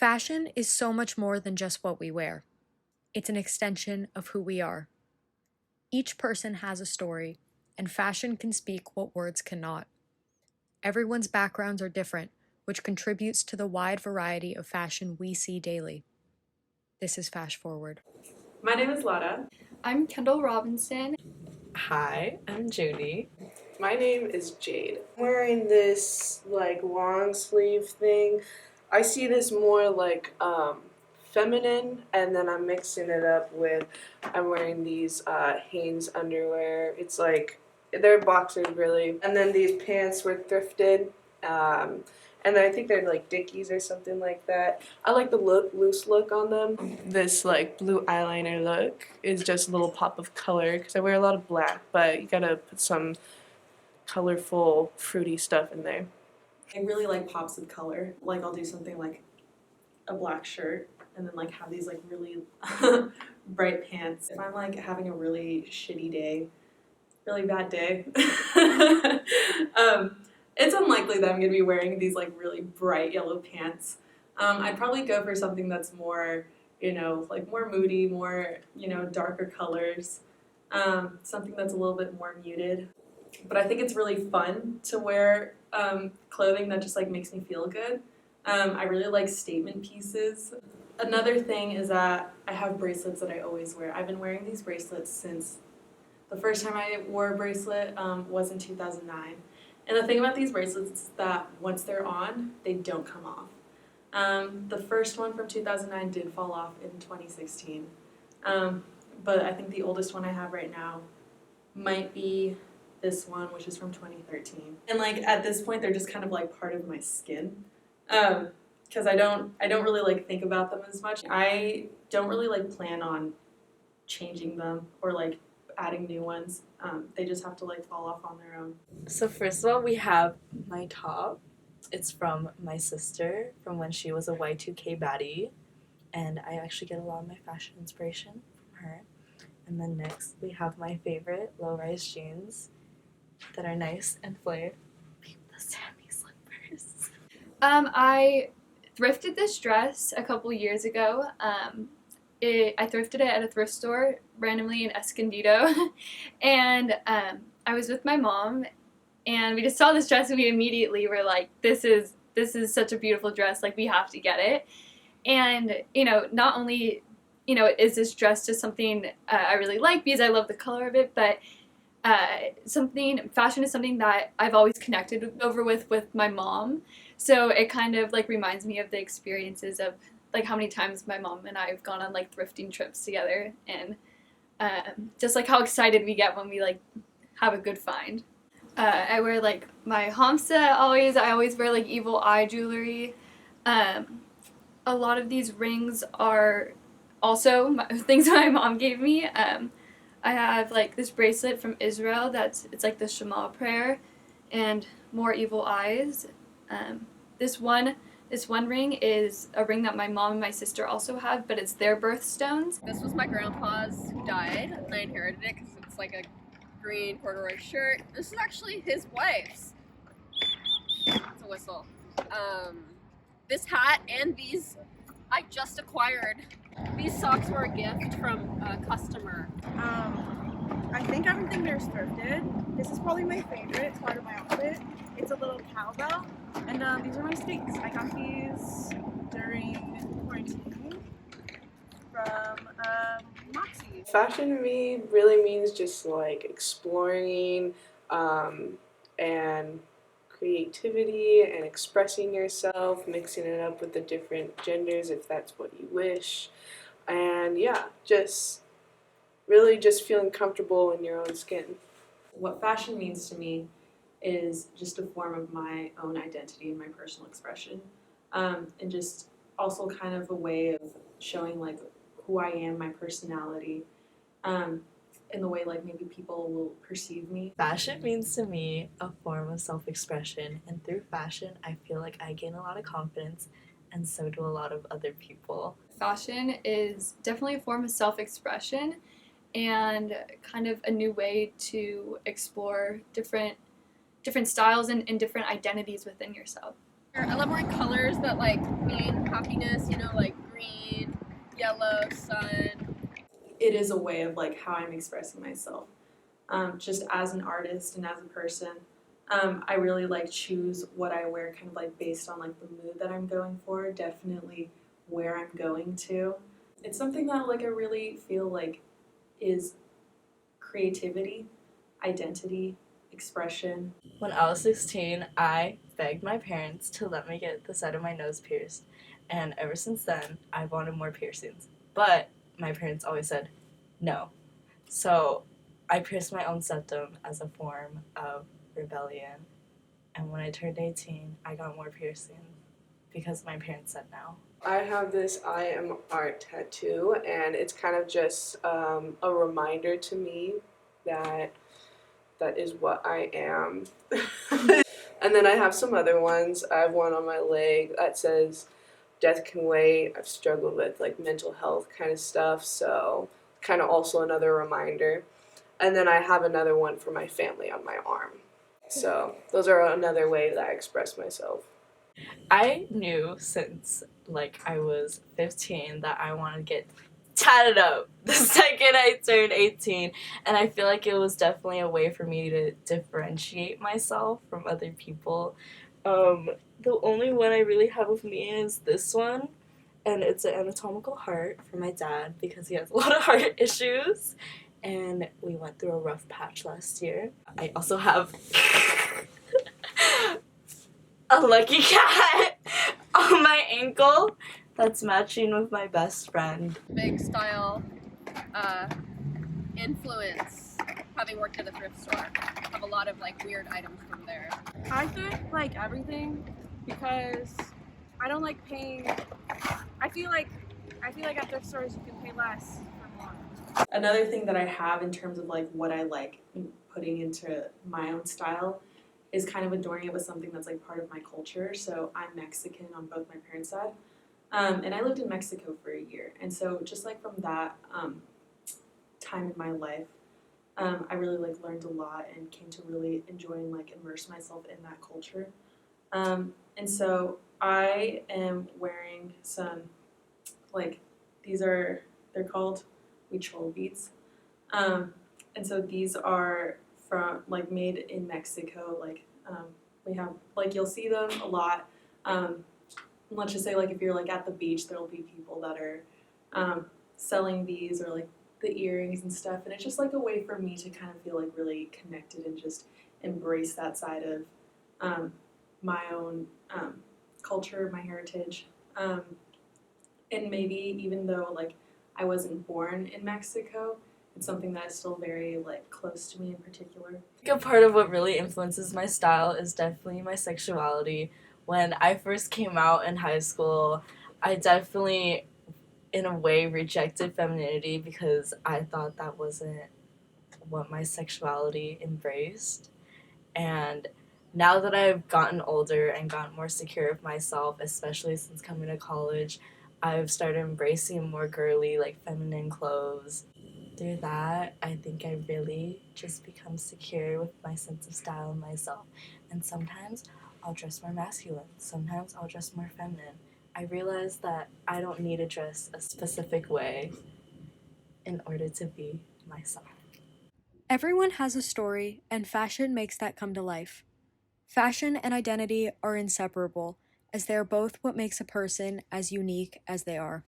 Fashion is so much more than just what we wear. It's an extension of who we are. Each person has a story, and fashion can speak what words cannot. Everyone's backgrounds are different, which contributes to the wide variety of fashion we see daily. This is Fash Forward. My name is Lada. I'm Kendall Robinson. Hi, I'm Judy. My name is Jade. I'm wearing this long sleeve thing. I see this more feminine, and then I'm mixing it up with, I'm wearing these Hanes underwear. It's they're boxers really. And then these pants were thrifted. And then I think they're Dickies or something like that. I like the loose look on them. This blue eyeliner look is just a little pop of color because I wear a lot of black, but you gotta put some colorful, fruity stuff in there. I really like pops of color. I'll do something like a black shirt and then have these really bright pants. If I'm having a really shitty day, really bad day, it's unlikely that I'm going to be wearing these really bright yellow pants. I'd probably go for something that's more, more moody, more, darker colors, something that's a little bit more muted. But I think it's really fun to wear clothing that just makes me feel good. I really like statement pieces. Another thing is that I have bracelets that I always wear. I've been wearing these bracelets since the first time I wore a bracelet was in 2009. And the thing about these bracelets is that once they're on, they don't come off. The first one from 2009 did fall off in 2016. But I think the oldest one I have right now might be this one, which is from 2013. And at this point, they're just kind of part of my skin. Because I don't really think about them as much. I don't really plan on changing them or adding new ones. They just have to fall off on their own. So first of all, we have my top. It's from my sister from when she was a Y2K baddie, and I actually get a lot of my fashion inspiration from her. And then next, we have my favorite low-rise jeans that are nice and flared. The Sammy slippers. I thrifted this dress a couple years ago. I thrifted it at a thrift store randomly in Escondido, and I was with my mom, and we just saw this dress and we immediately were like, this is such a beautiful dress, we have to get it. And not only is this dress just something I really like because I love the color of it, but fashion is something that I've always connected over with my mom. So it kind of reminds me of the experiences of how many times my mom and I have gone on thrifting trips together, and just how excited we get when we have a good find. I wear my Hamsa always. I always wear evil eye jewelry. A lot of these rings are also things my mom gave me. I have this bracelet from Israel it's the Shema prayer and more evil eyes. This one ring is a ring that my mom and my sister also have, but it's their birthstones. This was my grandpa's who died, and I inherited it because it's a green corduroy shirt. This is actually his wife's. It's a whistle. This hat and these I just acquired. These socks were a gift from a customer. I think everything there's thrifted. This is probably my favorite part of my outfit. It's a little cowbell, and these are my skates. I got these during quarantine from Moxie. Fashion to me really means just exploring and creativity and expressing yourself, mixing it up with the different genders if that's what you wish. And yeah, just really just feeling comfortable in your own skin. What fashion means to me is just a form of my own identity and my personal expression, and just also kind of a way of showing who I am, my personality, in the way maybe people will perceive me. Fashion means to me a form of self-expression, and through fashion, I feel like I gain a lot of confidence, and so do a lot of other people. Fashion is definitely a form of self-expression and kind of a new way to explore different styles and different identities within yourself. I love wearing colors that like mean happiness, you know, like green, yellow, sun. It is a way of like how I'm expressing myself, just as an artist and as a person. I really like choose what I wear kind of like based on like the mood that I'm going for, definitely where I'm going to. It's something that like I really feel like is creativity, identity, expression. When I was 16, I begged my parents to let me get the side of my nose pierced, and ever since then, I've wanted more piercings. But my parents always said no. So I pierced my own septum as a form of rebellion, and when I turned 18, I got more piercings because my parents said no. I have this I am art tattoo, and it's kind of just a reminder to me that that is what I am. And then I have some other ones. I have one on my leg that says death can wait. I've struggled with like mental health kind of stuff, so kind of also another reminder. And then I have another one for my family on my arm. So those are another way that I express myself. I knew since like I was 15 that I wanted to get tatted up the second I turned 18, and I feel like it was definitely a way for me to differentiate myself from other people. The only one I really have of me is this one, and it's an anatomical heart for my dad because he has a lot of heart issues, and we went through a rough patch last year. I also have a lucky cat on my ankle that's matching with my best friend. Big style influence, having worked at a thrift store. Have a lot of like weird items from there. I think like everything because I don't like paying. I feel like at thrift stores you can pay less for more. Another thing that I have in terms of like what I like putting into my own style is kind of adorning it with something that's like part of my culture. So I'm Mexican on both my parents' side, and I lived in Mexico for a year. And so just like from that time in my life, I really like learned a lot and came to really enjoy and like immerse myself in that culture. And so I am wearing some like they're called huichol beads. And so these are from like made in Mexico. Like we have like you'll see them a lot. Let's just say like if you're like at the beach, there'll be people that are selling these or like the earrings and stuff. And it's just like a way for me to kind of feel like really connected and just embrace that side of my own culture, my heritage. And maybe even though like I wasn't born in Mexico, it's something that is still very like close to me in particular. A part of what really influences my style is definitely my sexuality. When I first came out in high school, I definitely, in a way, rejected femininity because I thought that wasn't what my sexuality embraced. And now that I've gotten older and gotten more secure of myself, especially since coming to college, I've started embracing more girly, like feminine clothes. Through that, I think I really just become secure with my sense of style and myself. And sometimes I'll dress more masculine, sometimes I'll dress more feminine. I realize that I don't need to dress a specific way in order to be myself. Everyone has a story, and fashion makes that come to life. Fashion and identity are inseparable, as they are both what makes a person as unique as they are.